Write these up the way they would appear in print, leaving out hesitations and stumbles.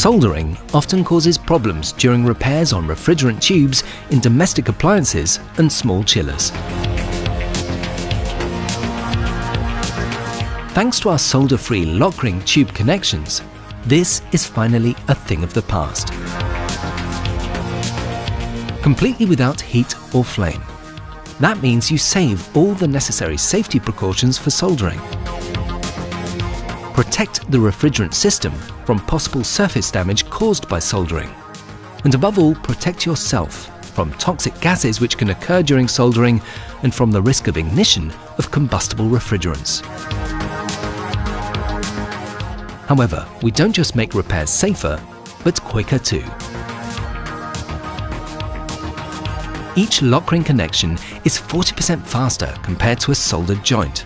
Soldering often causes problems during repairs on refrigerant tubes in domestic appliances and small chillers. Thanks to our solder-free lock ring tube connections, this is finally a thing of the past. Completely without heat or flame. That means you save all the necessary safety precautions for soldering. Protect the refrigerant system from possible surface damage caused by soldering. And above all, protect yourself from toxic gases which can occur during soldering and from the risk of ignition of combustible refrigerants. However, we don't just make repairs safer, but quicker too. Each lock ring connection is 40% faster compared to a soldered joint.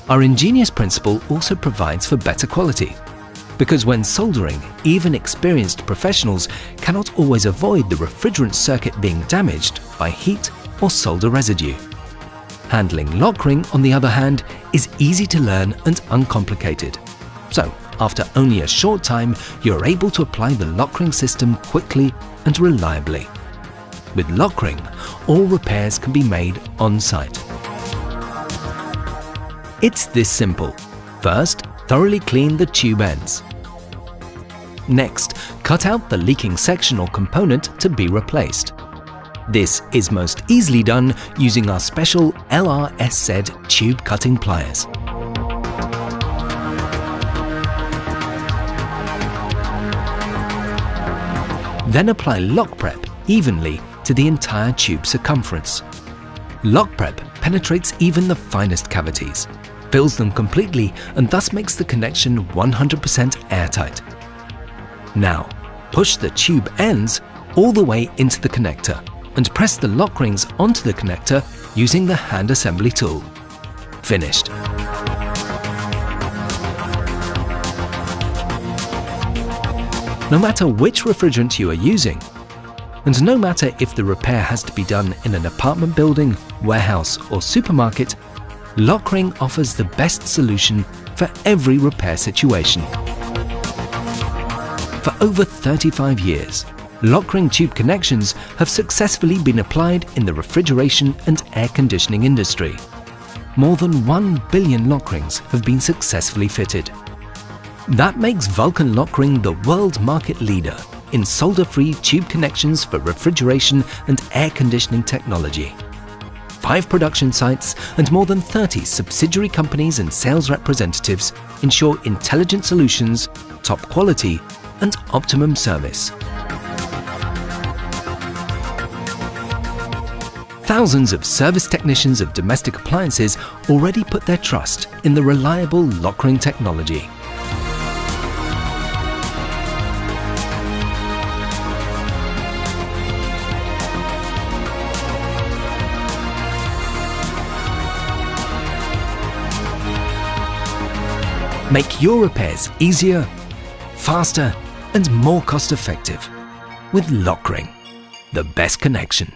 Our ingenious principle also provides for better quality, because when soldering, even experienced professionals cannot always avoid the refrigerant circuit being damaged by heat or solder residue. Handling lock ring, on the other hand, is easy to learn and uncomplicated. So, after only a short time, you're able to apply the lock ring system quickly and reliably. With lock ring, all repairs can be made on-site. It's this simple. First, thoroughly clean the tube ends. Next, cut out the leaking section or component to be replaced. This is most easily done using our special LRSZ tube cutting pliers. Then apply lock prep evenly to the entire tube circumference. Lock prep penetrates even the finest cavities, fills them completely, and thus makes the connection 100% airtight. Now, push the tube ends all the way into the connector and press the lock rings onto the connector using the hand assembly tool. Finished. No matter which refrigerant you are using, and no matter if the repair has to be done in an apartment building, warehouse or supermarket, lock ring offers the best solution for every repair situation. For over 35 years, lock ring tube connections have successfully been applied in the refrigeration and air conditioning industry. More than 1 billion lock rings have been successfully fitted. That makes Vulcan Lock Ring the world market leader in solder-free tube connections for refrigeration and air conditioning technology. 5 production sites and more than 30 subsidiary companies and sales representatives ensure intelligent solutions, top quality, and optimum service. Thousands of service technicians of domestic appliances already put their trust in the reliable lock ring technology. Make your repairs easier, faster, and more cost-effective with lock ring, the best connection.